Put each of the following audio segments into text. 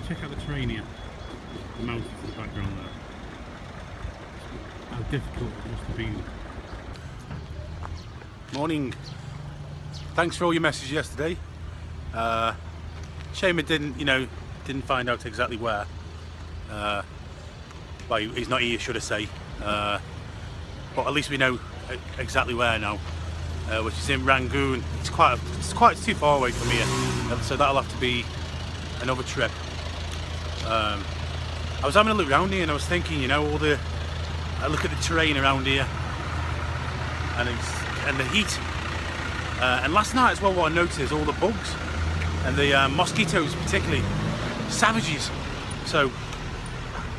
check out the terrain here. The mountains in the background there. How difficult it must have been. Morning. Thanks for all your messages yesterday. Shame it didn't find out exactly where. Well, he's not here, should I say. But at least we know exactly where now, which is in Rangoon. It's too far away from here, so that'll have to be another trip. I was having a look around here and I was thinking, I look at the terrain around here and the heat. And last night as well, what I noticed is all the bugs and the mosquitoes, particularly savages. So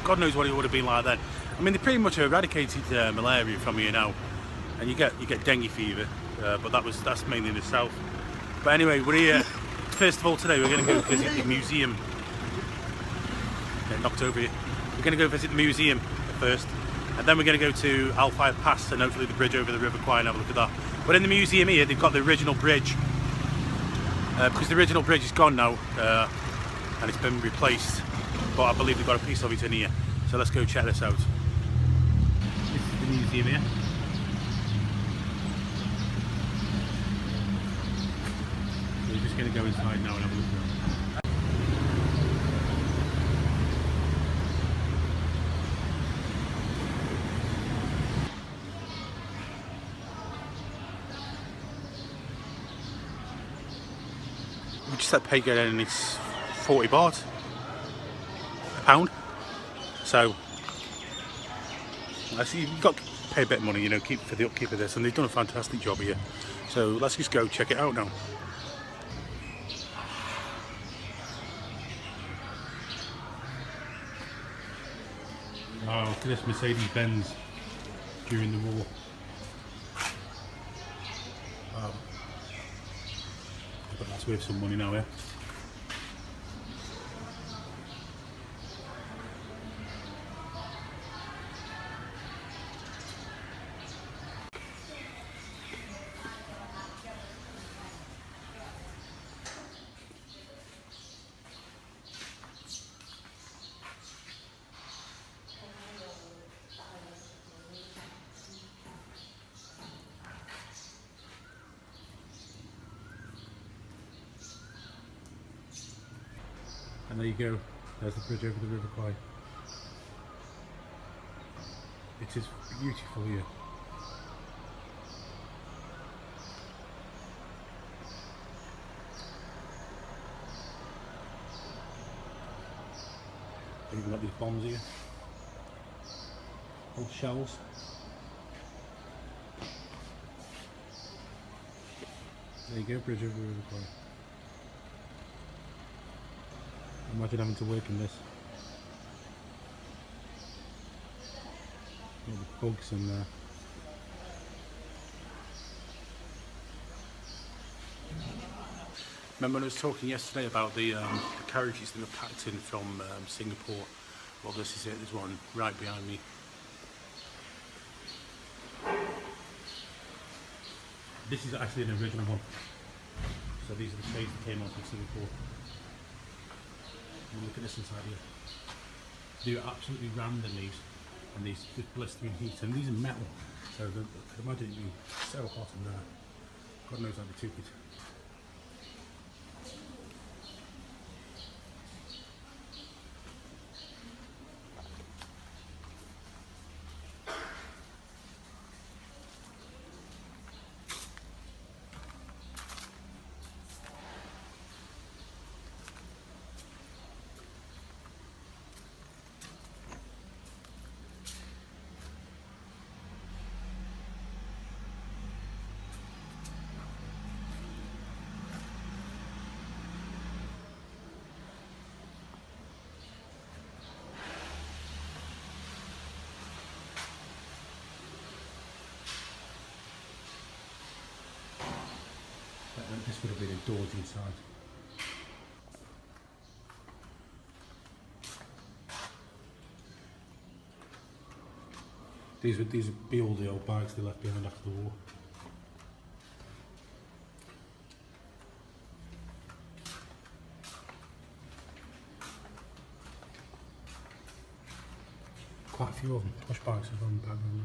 God knows what it would have been like then. I mean, they pretty much eradicated malaria from here now, and you get dengue fever, but that's mainly in the south. But anyway, we're here. First of all, today we're going to go visit the museum. Getting knocked over here. We're going to go visit the museum first, and then we're going to go to Hellfire Pass and hopefully the bridge over the River Kwai and have a look at that. But in the museum here, they've got the original bridge, because the original bridge is gone now, and it's been replaced. But I believe they've got a piece of it in here. So let's go check this out. This is the museum here. So we're just going to go inside now and have a look around. We just had pay go in and it's 40 baht a pound. So I see you've got to pay a bit of money, keep for the upkeep of this, and they've done a fantastic job here. So let's just go check it out now. Wow, look at this Mercedes-Benz during the war. Wow. But that's worth some money now, yeah. And there you go, there's the bridge over the River Kwai. It is beautiful here. They've even got these bombs here, old shells. There you go, bridge over the River Kwai. Imagine having to work in this. All the bugs in there. Remember when I was talking yesterday about the carriages that were packed in from Singapore? Well, this is it. There's one right behind me. This is actually an original one. So these are the trains that came out from Singapore. And look at this inside here. They were absolutely rammed in these, and these blistering heat, and these are metal, so I could imagine it being so hot in there. God knows how they took it. This would have been indoors inside. These would be all the old bags they left behind after the war. quite a few of them, push bikes have gone back on.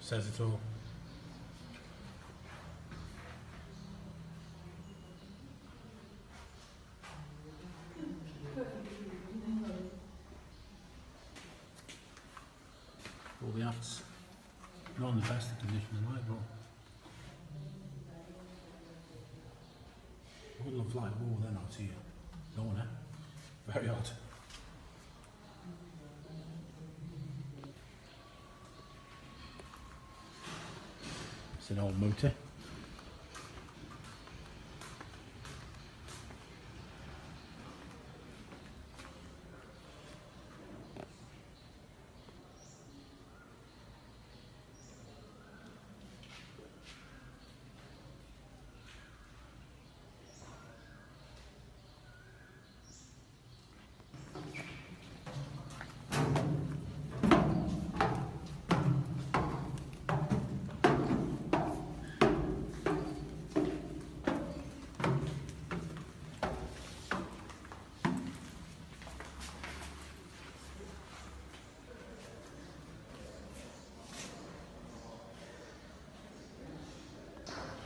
Says it all. All the acts, not in the best of condition in life, but I wouldn't have liked war then, I'll tell you. No one, eh? Very odd. It's an old motor.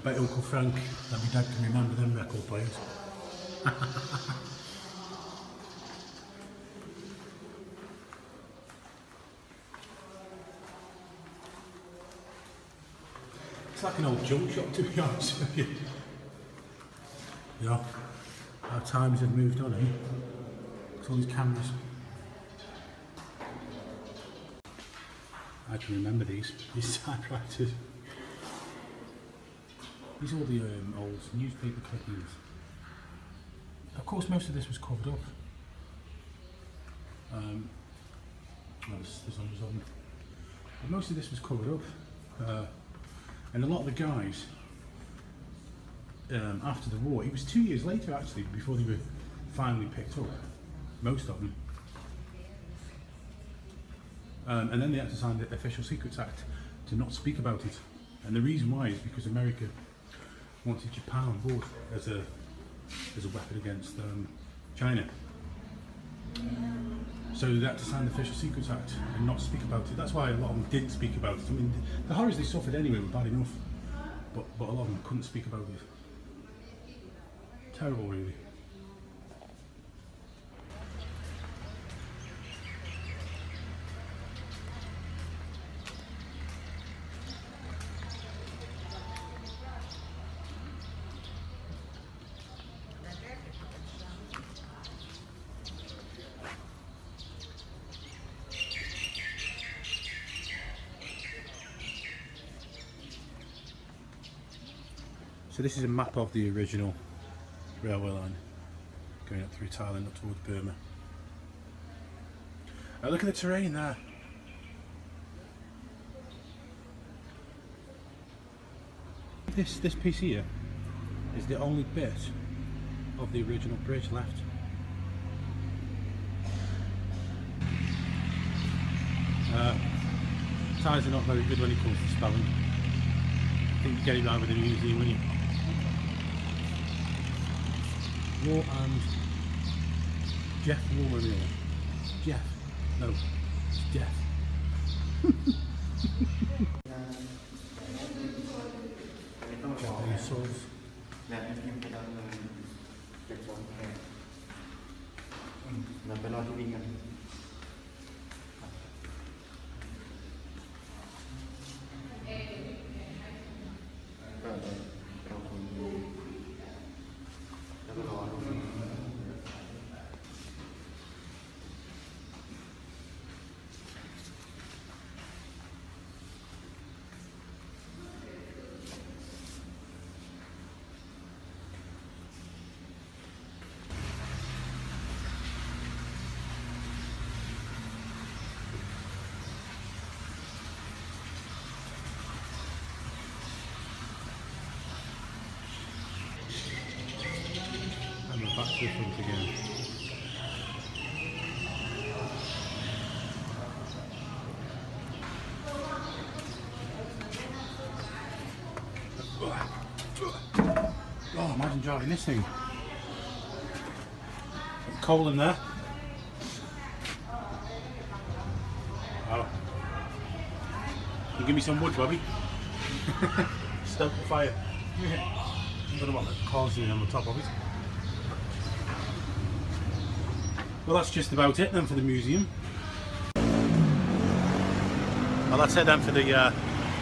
I bet Uncle Frank that my dad can remember them record players. It's like an old junk shop, to be honest with you. Yeah, how times have moved on, eh? It's all these cameras. I can remember these typewriters. These are all the old newspaper clippings. Of course, most of this was covered up. There's others on. But most of this was covered up. And a lot of the guys, after the war, it was 2 years later actually, before they were finally picked up. Most of them. And then they had to sign the Official Secrets Act to not speak about it. And the reason why is because America wanted Japan on board as a weapon against China. So they had to sign the Official Secrets Act and not speak about it. That's why a lot of them didn't speak about it. I mean, the horrors they suffered anyway were bad enough, but a lot of them couldn't speak about it. Terrible, really. So this is a map of the original railway line going up through Thailand up towards Burma. Look at the terrain there. This piece here is the only bit of the original bridge left. Thais are not very good when it comes to spelling. I think you get it right with the museum, wouldn't you? War and Jeff War Memorial. Jeff. No. It's Jeff. Japanese swords. to the front again. Oh, imagine driving this thing. Coal in there. Oh. You give me some wood, Bobby. Stoke the fire. I don't know what the car's doing on the top of it. Well, that's just about it then for the museum. Well, that's it then for the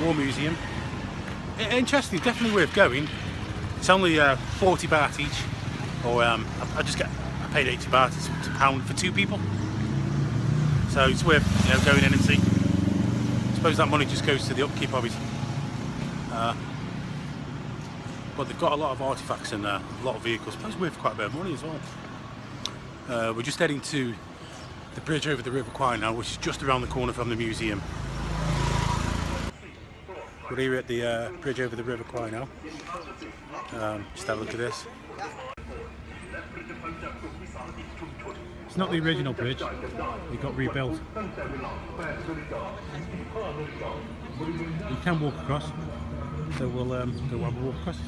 War Museum. Interesting, definitely worth going. It's only 40 baht each, or I paid 80 baht. It's £1 for 2 people, so it's worth going in and see. I suppose that money just goes to the upkeep of it. But they've got a lot of artifacts in there, a lot of vehicles. I suppose it's worth quite a bit of money as well. We're just heading to the bridge over the River Kwai now, which is just around the corner from the museum. We're here at the bridge over the River Kwai now. Just have a look at this. It's not the original bridge, it got rebuilt. You can walk across, so we'll go have a walk across.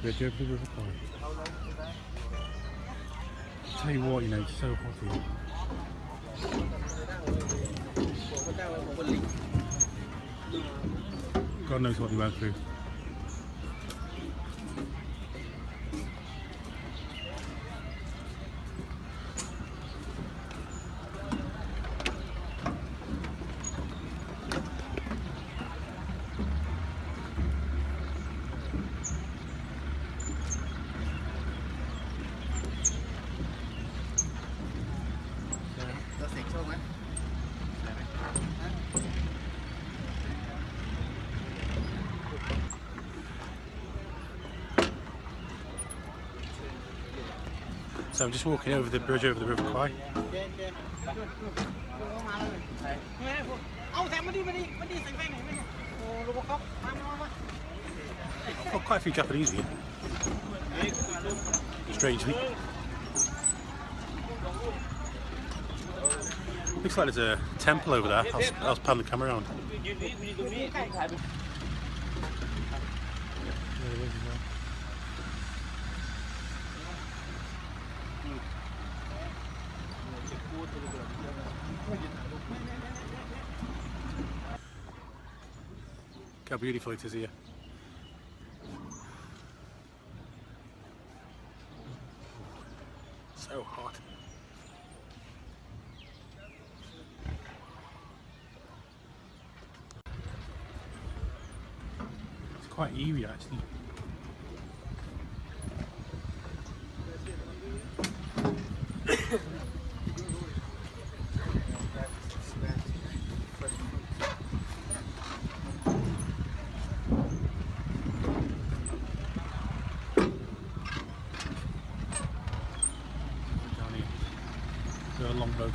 Bridge over the River Kwai. Tell you what, it's so hot here. God knows what they went through. So I'm just walking over the bridge over the River Kwai. Oh, quite a few Japanese here. Strangely. Looks like there's a temple over there. I'll pan the camera around. Look how beautiful it is here. So hot. It's quite eerie actually. A long boat.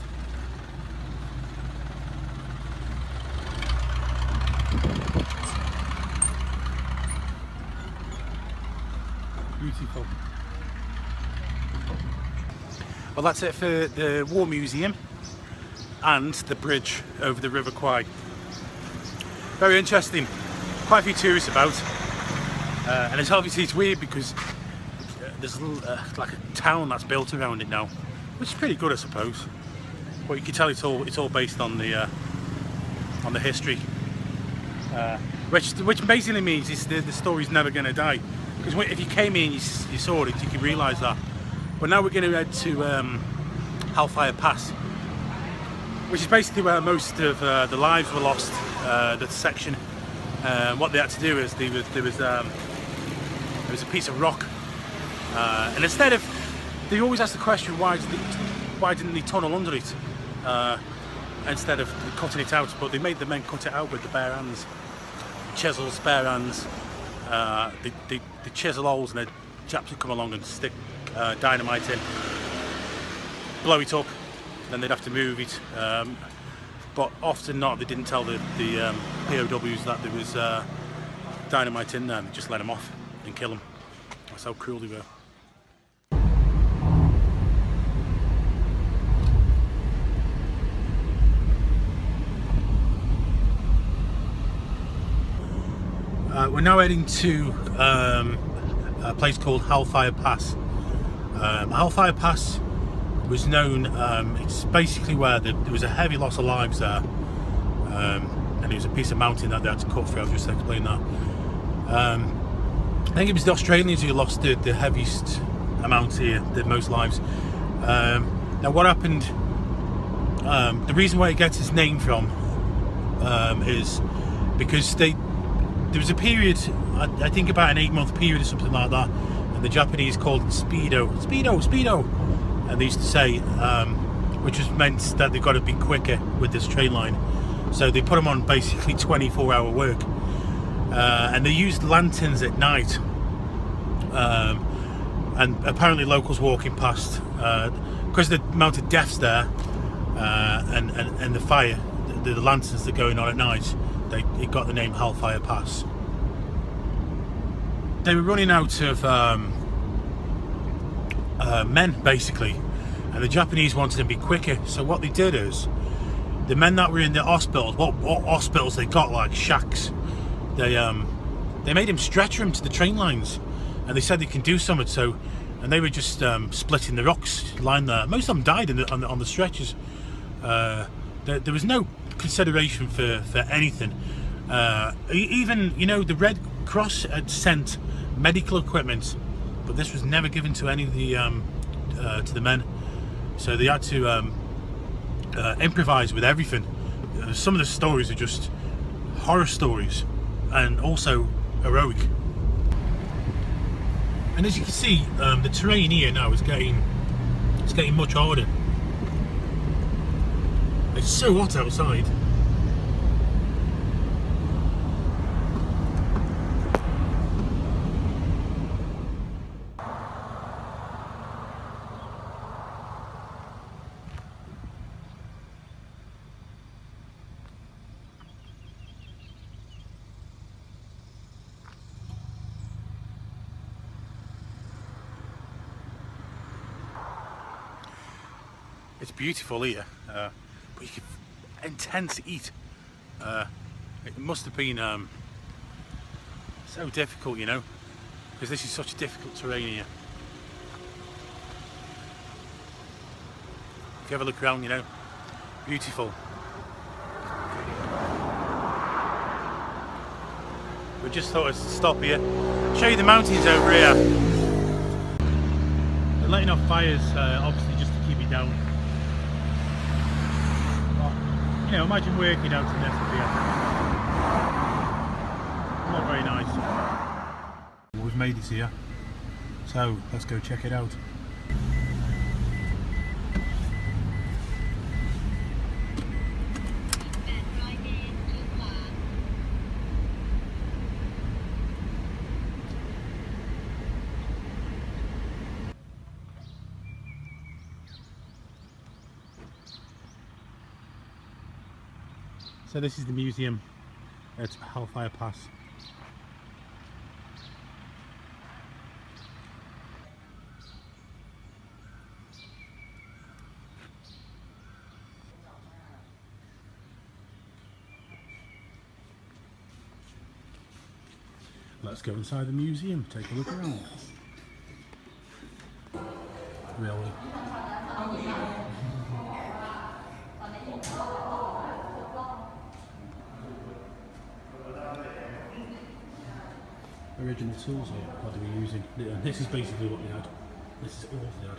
Beautiful. Well, that's it for the War Museum and the bridge over the River Kwai. Very interesting. Quite a few tourists about, and it's weird because there's a little, like a town that's built around it now, which is pretty good, I suppose. But you can tell it's all based on the history, which basically means the story's never going to die. Because if you came in, you saw it, you can realise that. But now we're going to head to Hellfire Pass, which is basically where most of the lives were lost. The section. What they had to do is there was a piece of rock, and instead of, they always ask the question, why didn't they tunnel under it instead of cutting it out? But they made the men cut it out with the bare hands, chisels, bare hands. They chisel holes, and the chaps would come along and stick dynamite in, blow it up, then they'd have to move it. But often not, they didn't tell the POWs that there was dynamite in there, and they just let them off and kill them. That's how cruel they were. We're now heading to a place called Hellfire Pass. Hellfire Pass was known, it's basically where there was a heavy loss of lives there, and it was a piece of mountain that they had to cut through. I'll just explain that. I think it was the Australians who lost the heaviest amount here, the most lives. Now what happened, the reason why it gets its name from is because there was a period, I think about an 8-month period or something like that, and the Japanese called it speedo, and they used to say, which was meant that they've got to be quicker with this train line. So they put them on basically 24-hour work, and they used lanterns at night, and apparently locals walking past, because the amount of deaths there, and the fire, the lanterns that are going on at night, it got the name Hellfire Pass. They were running out of men, basically, and the Japanese wanted them to be quicker. So what they did is, the men that were in the hospitals, what hospitals they got, like shacks, they made them stretcher them to the train lines, and they said they can do something. So, and they were just splitting the rocks lying there. Most of them died on the stretchers. There was no consideration for anything. Even, you know, the Red Cross had sent medical equipment, but this was never given to any of the men. So they had to improvise with everything. Some of the stories are just horror stories, and also heroic. And as you can see, the terrain here now is getting much harder. It's so hot outside. It's beautiful here, but you can intense heat. It must have been so difficult, you know, because this is such difficult terrain here. If you have a look around, you know, beautiful. We just thought I'd stop here, show you the mountains over here. They're letting off fires, obviously just to keep it down. You know, imagine working out in this here. Not very nice. We've made it here, so let's go check it out. So this is the museum at Hellfire Pass. Let's go inside the museum, take a look around. Really? Original tools here, what they were using. This is basically what they had. This is all they had.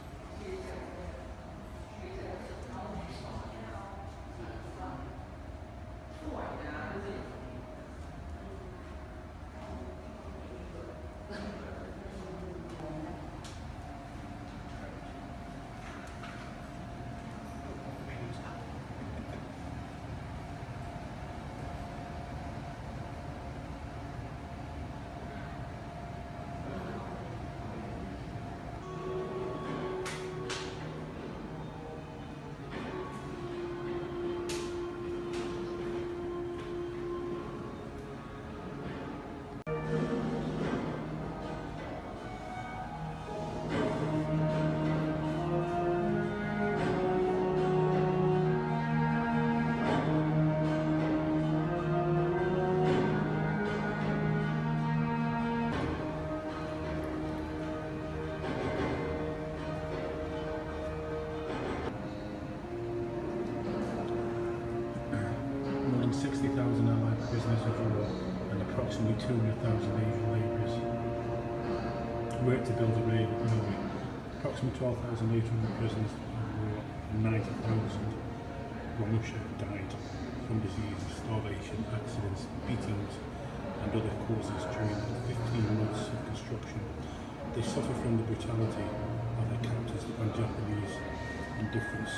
60,000 allied prisoners of war and approximately 200,000 Asian labourers. Worked to build a railway. Approximately 12,800 prisoners of war and 90,000 from Russia died from diseases, starvation, accidents, beatings and other causes during the 15 months of construction. They suffer from the brutality of their captors and Japanese indifference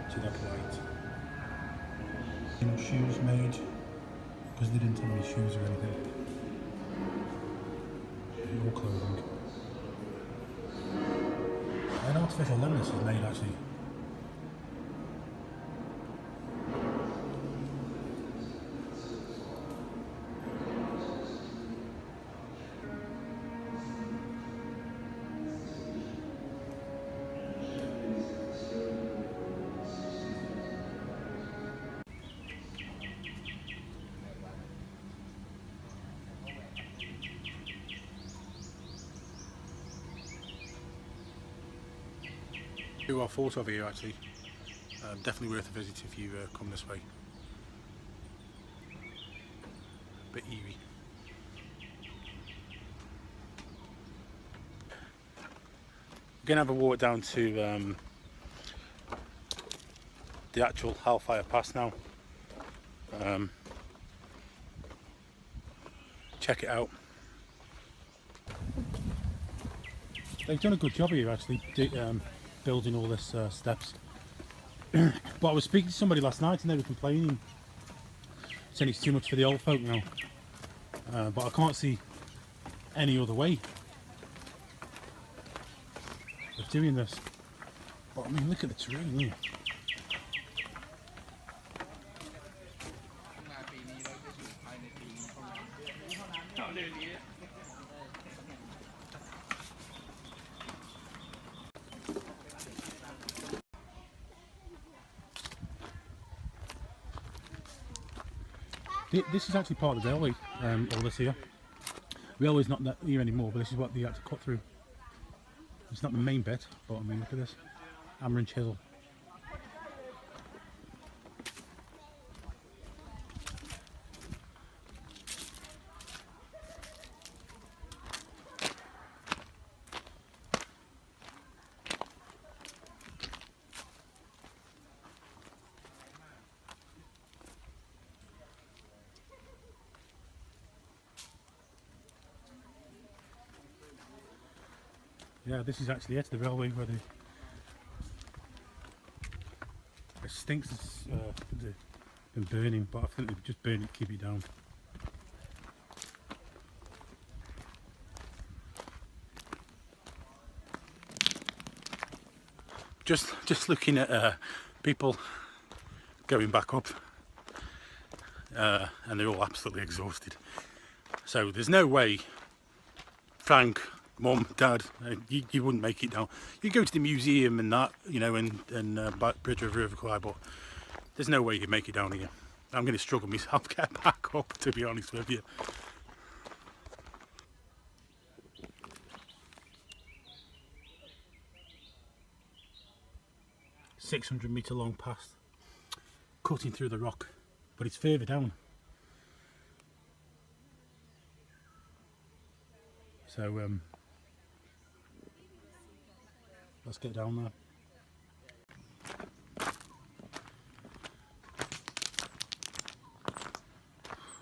to their plight. Shoes made because they didn't have any shoes or anything. No clothing. An artificial limb this is made actually. Who I thought of here actually. Definitely worth a visit if you come this way. Bit eerie. We're going to have a walk down to the actual Hellfire Pass now. Check it out. They've done a good job here actually, building all this steps. But I was speaking to somebody last night and they were complaining, saying it's too much for the old folk now. But I can't see any other way of doing this. But I mean, look at the terrain here. This is actually part of the railway, all this here. Railway's not that here anymore, but this is what they had to cut through. It's not the main bit, but I mean, look at this. Hammer and chisel. Yeah, this is actually it, the railway where it stinks, it's been burning, but I think they've just burned it to keep it down. Just looking at people going back up, and they're all absolutely exhausted. So there's no way Frank, Mum, Dad, you wouldn't make it down. You go to the museum and that, you know, and Bridge over River Kwai, but there's no way you'd make it down here. I'm going to struggle myself to get back up, to be honest with you. "600-metre long path, cutting through the rock, but it's further down. So let's get down there.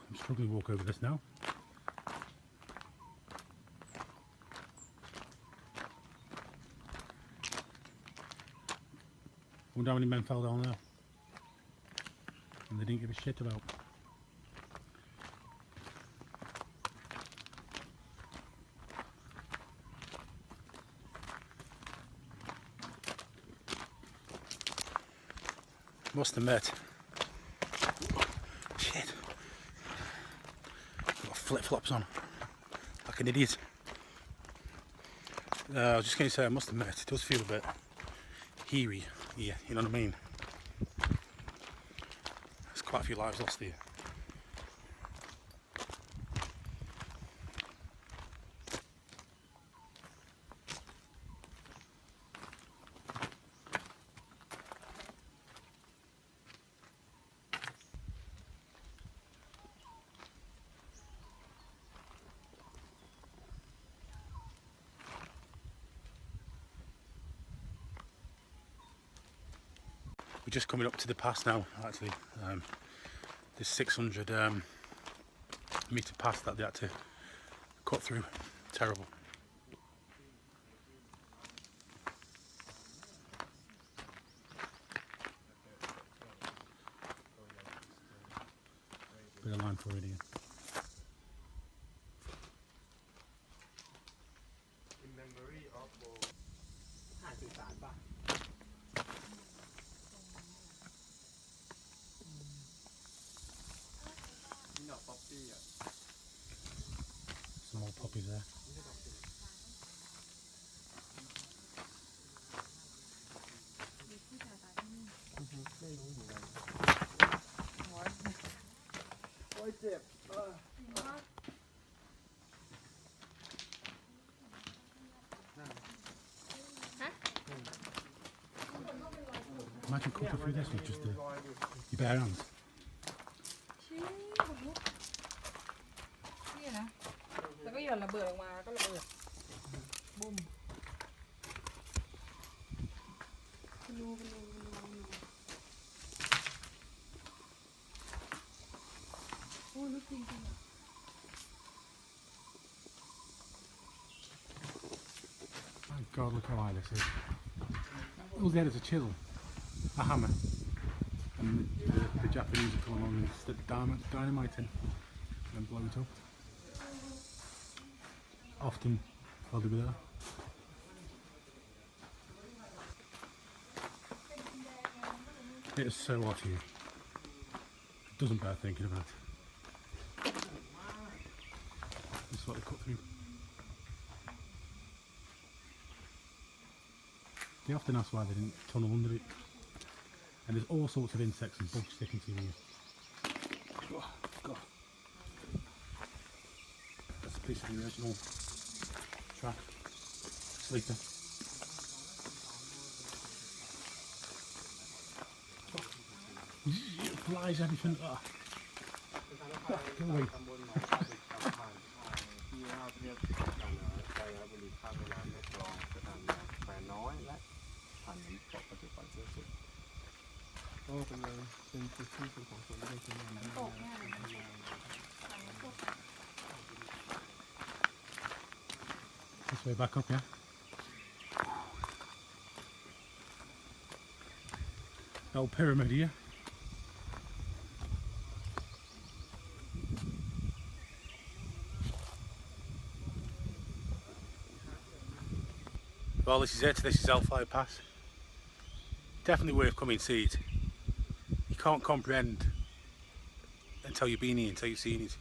I'm struggling to walk over this now. Wonder how many men fell down there and they didn't give a shit about. Must admit, shit, I've got flip-flops on, like an idiot. I was just going to say, I must admit, it does feel a bit eerie here, you know what I mean? There's quite a few lives lost here. just coming up to the pass now, actually. This 600 metre pass that they had to cut through. Terrible. Bit of line for it again. Some more poppies there. Imagine cutting through this with just your bare hands. นี่นะแล้วก็หย่อนระเบิดออกมาก็ระเบิดบุ้มรูโอ้ลึกจริงๆ My God, look how high this is. All they had is a chisel, a hammer, and the Japanese would come along and stick dynamite in and blow it up. Often while they were there. It is so hot here. It doesn't bear thinking about. This is what they cut through. They often ask why they didn't tunnel under it. And there's all sorts of insects and bugs sticking to you. Oh, God. That's a piece of the original track. Sleeper. It flies everything. Oh. Go away. This way back up, yeah? Old pyramid here. Well, this is it. This is Hellfire Pass. Definitely worth coming to see it. You can't comprehend until you've been here, until you've seen it.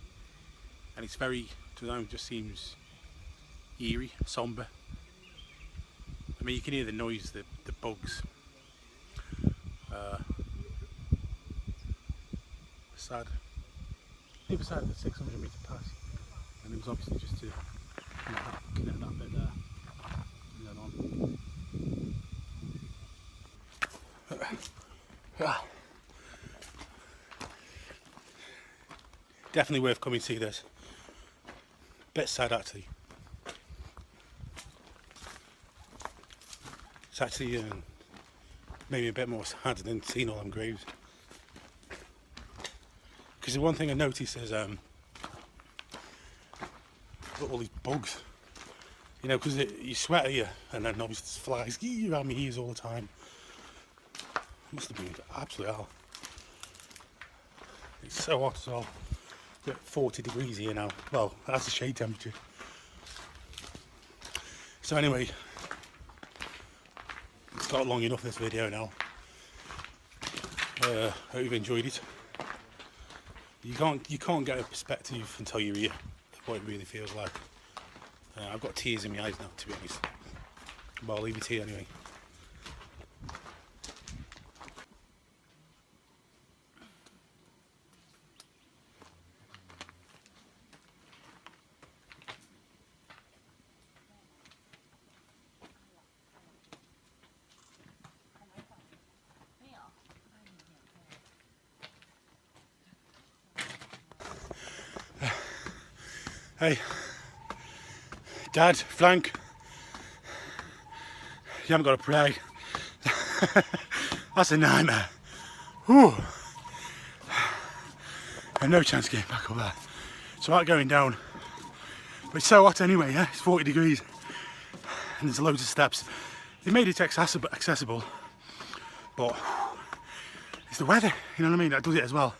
And it's very, to them, just seems eerie, sombre. I mean, you can hear the noise, the bugs. Sad. The other side of the 600 metre pass. And it was obviously just to connect that bit there. And then on. Definitely worth coming to see this. Bit sad actually. It's actually maybe a bit more sad than seeing all them graves. Because the one thing I noticed is look all these bugs. You know, because you sweat here and then obviously there's flies around my ears all the time. Must have been absolute hell. It's so hot as well. We're at 40 degrees here now. Well, that's the shade temperature. So anyway, it's got long enough this video now. Hope you've enjoyed it. You can't get a perspective until you're here of what it really feels like. I've got tears in my eyes now, to be honest. But I'll leave it here anyway. Hey, Dad, Frank, you haven't got to pray. That's a nightmare. Whew. And no chance getting back up there. So I'm going down. But it's so hot anyway, yeah? It's 40 degrees. And there's loads of steps. They made it accessible. But it's the weather, you know what I mean? That does it as well.